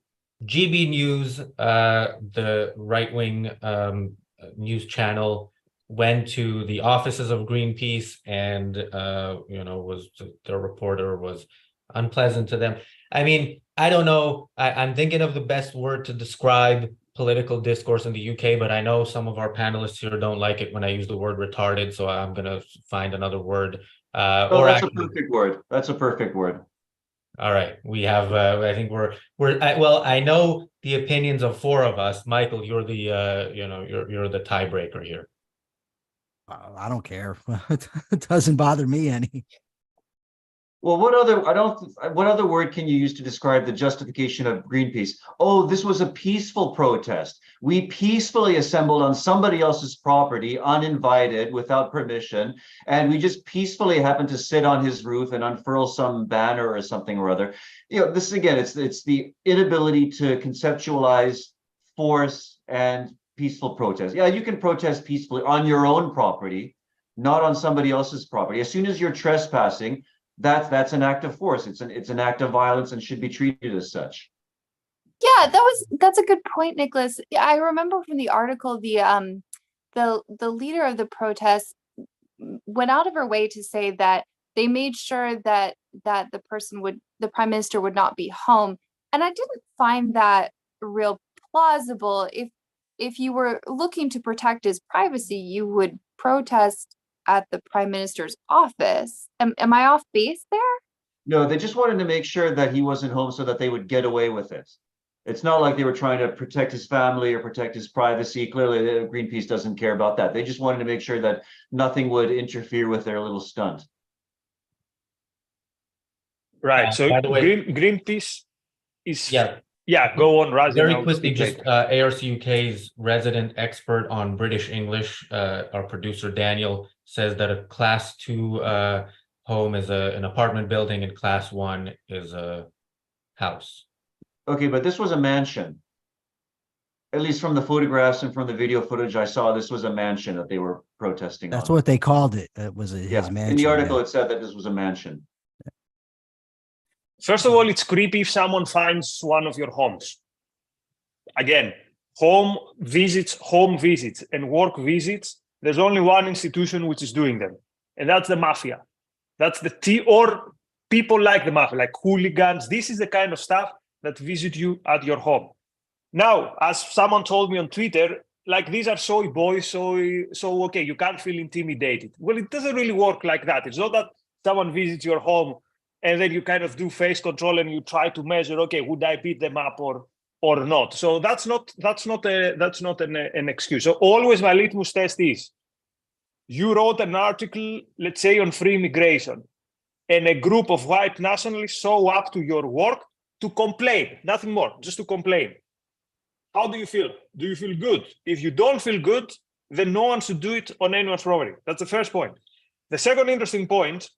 GB News, the right-wing news channel, went to the offices of Greenpeace, and the reporter was unpleasant to them. I mean, I don't know. I'm thinking of the best word to describe political discourse in the UK, but I know some of our panelists here don't like it when I use the word retarded, so I'm gonna find another word. A perfect word. That's a perfect word. All right, we have. I think I know the opinions of 4 of us. Michael, you're the you're the tiebreaker here. I don't care. It doesn't bother me any. Well, what other word can you use to describe the justification of Greenpeace? Oh, this was a peaceful protest. We peacefully assembled on somebody else's property, uninvited, without permission, and we just peacefully happened to sit on his roof and unfurl some banner or something or other. This again, it's the inability to conceptualize force and peaceful protest. Yeah, you can protest peacefully on your own property, not on somebody else's property. As soon as you're trespassing, that's an act of force. It's an act of violence and should be treated as such. Yeah, that's a good point, Nicholas. I remember from the article, the leader of the protest went out of her way to say that they made sure that the Prime Minister would not be home. And I didn't find that real plausible. If you were looking to protect his privacy, you would protest at the Prime Minister's office. Am I off base there? No, they just wanted to make sure that he wasn't home so that they would get away with it. It's not like they were trying to protect his family or protect his privacy. Clearly, Greenpeace doesn't care about that. They just wanted to make sure that nothing would interfere with their little stunt. Right. So by the way, Greenpeace is go on, Razi. Very quickly, just ARCUK's resident expert on British English, our producer Daniel, says that a class 2 home is an apartment building and class 1 is a house. Okay, but this was a mansion. At least from the photographs and from the video footage I saw, this was a mansion that they were protesting. That's what they called it. It was his mansion. In the article, it said that this was a mansion. First of all, it's creepy if someone finds one of your homes. Again, home visits, and work visits, there's only one institution which is doing them, and that's the mafia. That's or people like the mafia, like hooligans. This is the kind of stuff that visit you at your home. Now, as someone told me on Twitter, like these are soy boys, so okay, you can't feel intimidated. Well, it doesn't really work like that. It's not that someone visits your home and then you kind of do face control and you try to measure, okay, would I beat them up or not? So that's not an excuse. So always my litmus test is, you wrote an article, let's say on free immigration, and a group of white nationalists show up to your work to complain, nothing more, just to complain. How do you feel? Do you feel good? If you don't feel good, then no one should do it on anyone's property. That's the first point. The second interesting point,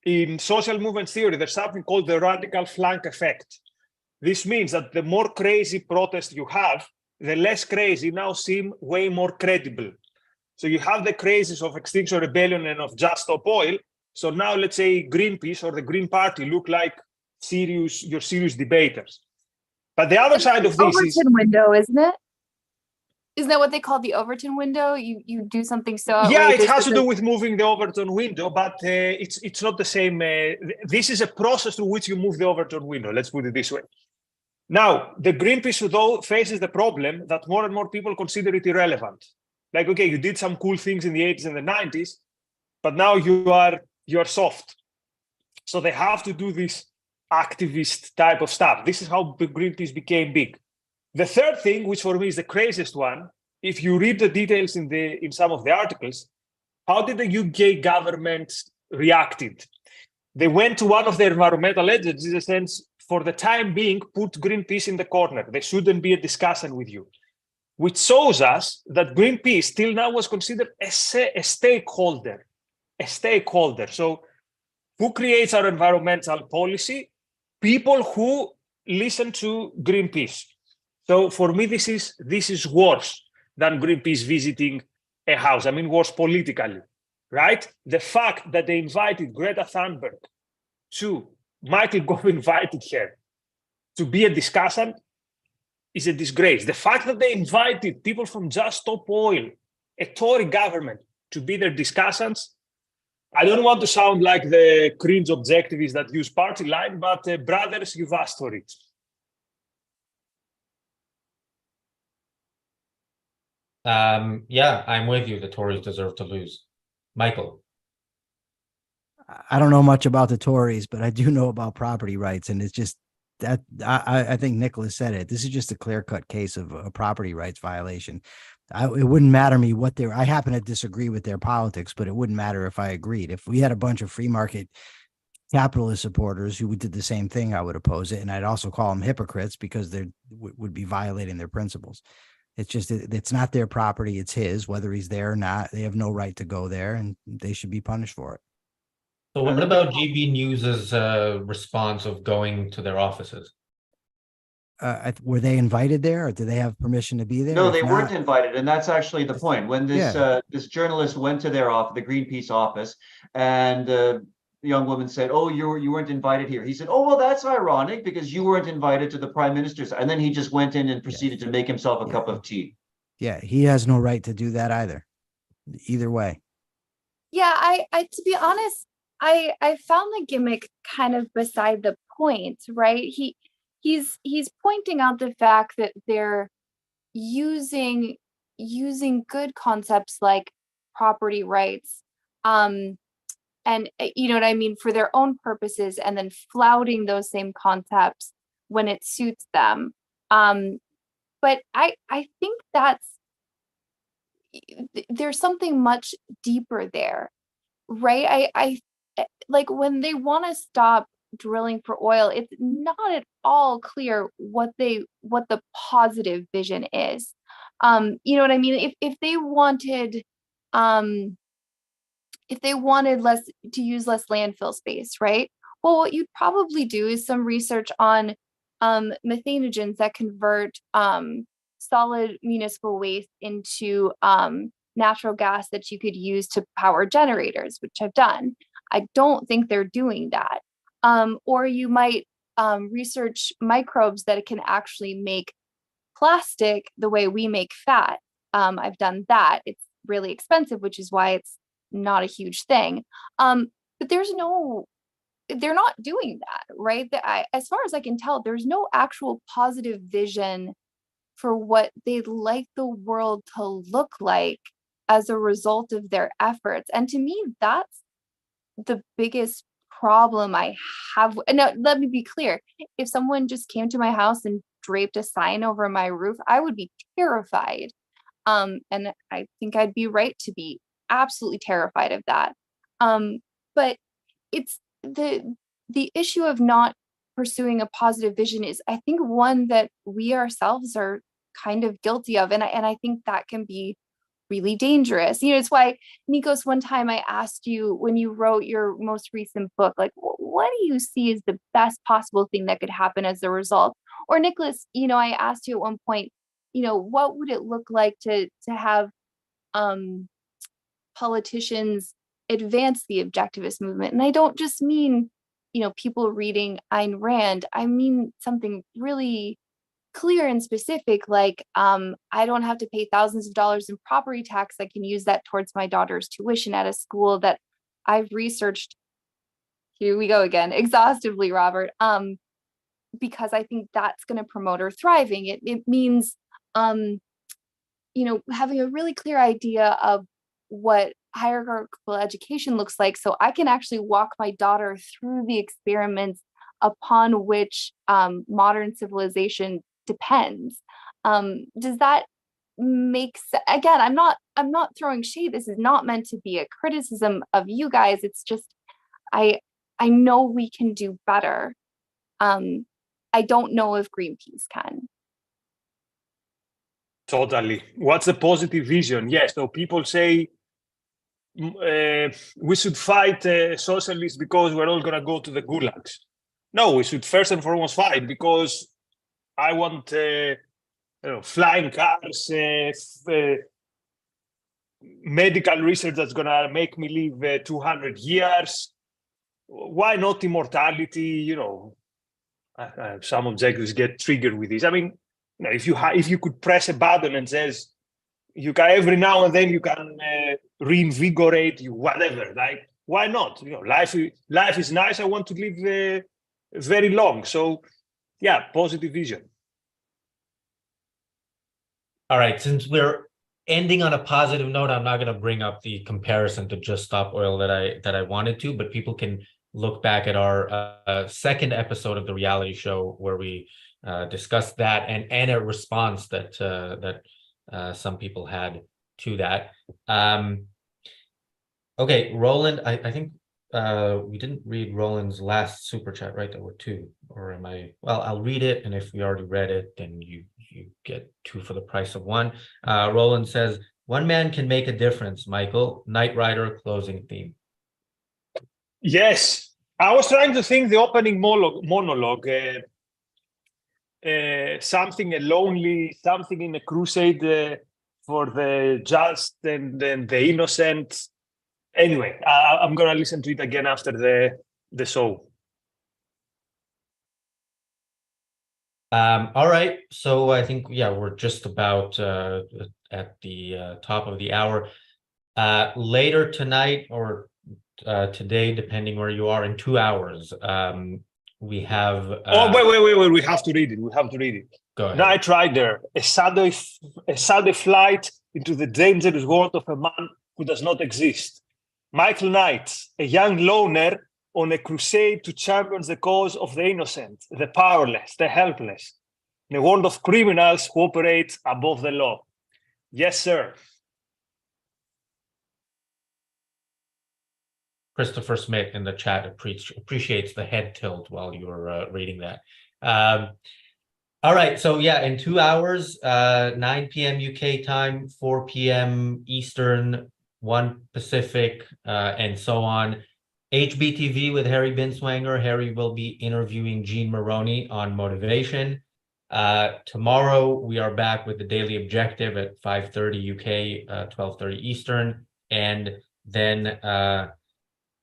in social movement theory, there's something called the radical flank effect. This means that the more crazy protest you have, the less crazy now seem way more credible. So you have the crazies of Extinction Rebellion and of Just Stop Oil. So now let's say Greenpeace or the Green Party look like serious debaters. But the other side of this is Overton window, isn't it? Isn't that what they call the Overton window? You do something so Yeah, it outrageous has to that do with moving the Overton window, but it's not the same. This is a process through which you move the Overton window. Let's put it this way. Now, the Greenpeace though faces the problem that more and more people consider it irrelevant. Like, okay, you did some cool things in the 80s and the 90s, but now you are soft. So they have to do this activist type of stuff. This is how Greenpeace became big. The third thing, which for me is the craziest one, if you read the details in some of the articles, how did the UK government reacted? They went to one of their environmental agencies, in a sense, for the time being, put Greenpeace in the corner. There shouldn't be a discussion with you, which shows us that Greenpeace till now was considered a stakeholder, So who creates our environmental policy? People who listen to Greenpeace. So for me, this is worse than Greenpeace visiting a house. I mean, worse politically, right? The fact that they invited Greta Thunberg to, Michael Gove invited her to be a discussant is a disgrace. The fact that they invited people from Just Stop Oil, a Tory government, to be their discussants, I don't want to sound like the cringe objectivists that use party line, but brothers, you've asked for it. Yeah, I'm with you. The Tories deserve to lose. Michael. I don't know much about the Tories, but I do know about property rights. And it's just that I think Nicholas said it. This is just a clear-cut case of a property rights violation. It wouldn't matter to me what I happen to disagree with their politics, but it wouldn't matter if I agreed. If we had a bunch of free market capitalist supporters who did the same thing, I would oppose it. And I'd also call them hypocrites because they would be violating their principles. It's just, it's not their property. It's his, whether he's there or not. They have no right to go there and they should be punished for it. So what about GB News's response of going to their offices? Were they invited there, or do they have permission to be there? No, If they not, weren't invited, and that's actually the point. When this journalist went to their office, the Greenpeace office, and the young woman said, "Oh, you weren't invited here." He said, "Oh, well, that's ironic because you weren't invited to the Prime Minister's." And then he just went in and proceeded to make himself a cup of tea. Yeah, he has no right to do that either way. Yeah, I to be honest, I found the gimmick kind of beside the point, right? He's pointing out the fact that they're using good concepts like property rights, and you know what I mean, for their own purposes, and then flouting those same concepts when it suits them. But I think there's something much deeper there, right? I like when they want to stop drilling for oil, it's not at all clear what the positive vision is. You know what I mean? If they wanted less to use less landfill space, right? Well, what you'd probably do is some research on methanogens that convert solid municipal waste into natural gas that you could use to power generators, which I've done. I don't think they're doing that. Or you might research microbes that can actually make plastic the way we make fat. I've done that. It's really expensive, which is why it's not a huge thing. But they're not doing that, right? As far as I can tell, there's no actual positive vision for what they'd like the world to look like as a result of their efforts. And to me, that's the biggest problem I have. Now, let me be clear. If someone just came to my house and draped a sign over my roof, I would be terrified. And I think I'd be right to be absolutely terrified of that. But it's the issue of not pursuing a positive vision is, I think, one that we ourselves are kind of guilty of. And I think that can be really dangerous. You know, it's why, Nikos, one time I asked you when you wrote your most recent book, like, what do you see as the best possible thing that could happen as a result? Or Nicholas, you know, I asked you at one point, you know, what would it look like to have politicians advance the objectivist movement? And I don't just mean, you know, people reading Ayn Rand. I mean something really clear and specific, like I don't have to pay thousands of dollars in property tax. I can use that towards my daughter's tuition at a school that I've researched, here we go again, exhaustively, Robert, because I think that's going to promote her thriving. It means, you know, having a really clear idea of what hierarchical education looks like, so I can actually walk my daughter through the experiments upon which modern civilization depends. Does that make sense? Again, I'm not throwing shade. This is not meant to be a criticism of you guys. It's just I know we can do better. I don't know if Greenpeace can. Totally. What's the positive vision? Yes, so people say we should fight socialists because we're all going to go to the gulags. No, we should first and foremost fight because I want flying cars, medical research that's going to make me live 200 years. Why not immortality? You know, some objectives get triggered with this. I mean, you know, if you could press a button and says you can every now and then you can reinvigorate you, whatever. Like, why not? You know, life is nice. I want to live very long. So, yeah, positive vision. All right, since we're ending on a positive note, I'm not going to bring up the comparison to Just Stop Oil that I wanted to, but people can look back at our second episode of the reality show where we discussed that and a response that some people had to that. Okay, Roland, I think we didn't read Roland's last super chat, right? There were two, or am I? Well, I'll read it, and if we already read it, then you get two for the price of one. Roland says, "One man can make a difference." Michael, Knight Rider closing theme. Yes, I was trying to think the opening monologue. Something lonely, something in a crusade for the just and the innocent. Anyway, I'm gonna listen to it again after the show. All right, so I think we're just about at the top of the hour. Later tonight or today, depending where you are, in 2 hours, we have. Wait! We have to read it. Go ahead. Knight Rider, a Saturday flight into the dangerous world of a man who does not exist. Michael Knight, a young loner on a crusade to champion the cause of the innocent, the powerless, the helpless, in a world of criminals who operate above the law. Yes, sir. Christopher Smith in the chat appreciates the head tilt while you were reading that. All right, so in 2 hours, 9 p.m. UK time, 4 p.m. Eastern, 1 Pacific, and so on. HBTV with Harry Binswanger. Harry will be interviewing Jean Maroney on motivation. Tomorrow, we are back with the Daily Objective at 5:30 UK, 12:30 Eastern, and then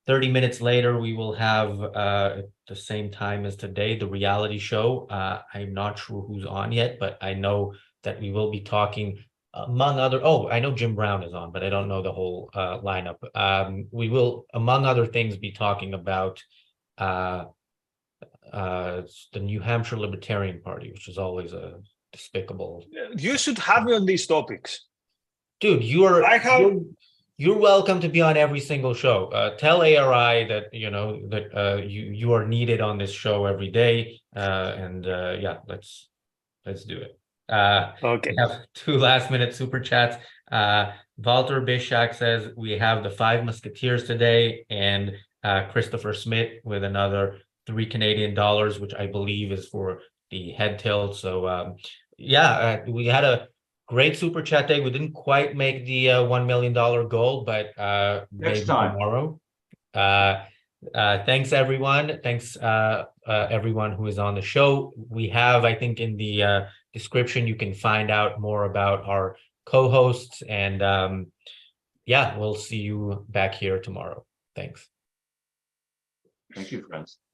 30 minutes later, we will have at the same time as today, the reality show. I'm not sure who's on yet, but I know that we will be talking among other, I know Jim Brown is on, but I don't know the whole lineup. We will, among other things, be talking about the New Hampshire Libertarian Party, which is always a despicable. You should have me on these topics. Dude, you're welcome to be on every single show. Tell ARI that you are needed on this show every day. Let's do it. Okay. We have 2 last-minute super chats. Walter Bishak says we have the 5 Musketeers today, and Christopher Smith with another $3 Canadian, which I believe is for the head tilt. So we had a great super chat day. We didn't quite make the $1 million goal, but next time tomorrow. Thanks everyone. Thanks everyone who is on the show. We have, I think, in the description you can find out more about our co-hosts, and we'll see you back here tomorrow. Thanks. Thank you, friends.